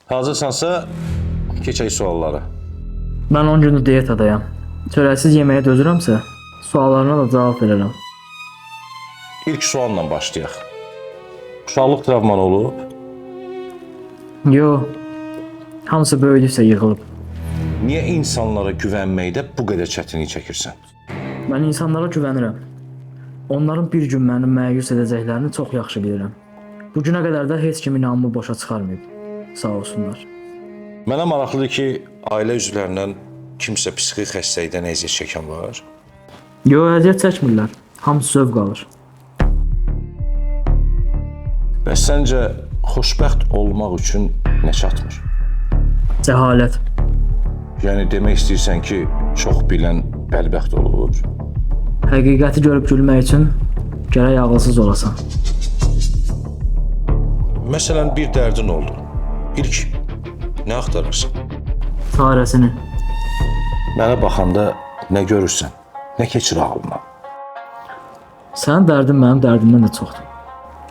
Hazırsansa keçək suallara. Mən 10 gündür diyetadayam. Çörəksiz yeməyə dözürəmsə, suallarına da cavab verərəm. İlk sualla başlayaq. Uşaqlıq travman olub? Yo, hamısı böyüdükcə yığılıb. Niyə insanlara güvənməkdə bu qədər çətinlik çəkirsən? Mən insanlara güvənirəm. Onların bir gün məni məyus edəcəklərini çox yaxşı bilirəm. Bu günə qədər də heç kim inamımı boşa çıxarmayıb. Sağ olsunlar. Mənə maraqlıdır ki, ailə üzvlərindən kimsə psixik xəstəlikdən əziyyət çəkən var? Yo, əziyyət çəkmirlər. Hamısı zövq alır. Bəs səncə xoşbəxt olmaq üçün nə çatmır? Cəhalət. Yəni demək istəyirsən ki, çox bilən bədbəxt olur. Həqiqəti görüb gülmək üçün gərək ağılsız olasan. Məsələn, bir dərdin oldu. İlk nə axtarırsan? Çarəsini. Mənə baxanda nə görürsən? Nə keçir ağlına? Sənin dərdin mənim dərdimdən də çoxdur.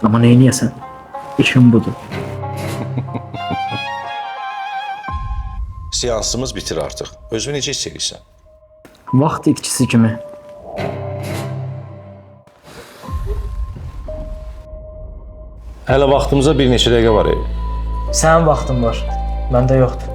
Amma neyniyəsən? İşin budur. Seansımız bitir artıq. Özünü necə hiss edirsən? Vaxt itkisi kimi. Hələ vaxtımıza bir neçə dəqiqə var. Sənin vaxtın var. Məndə yoxdur.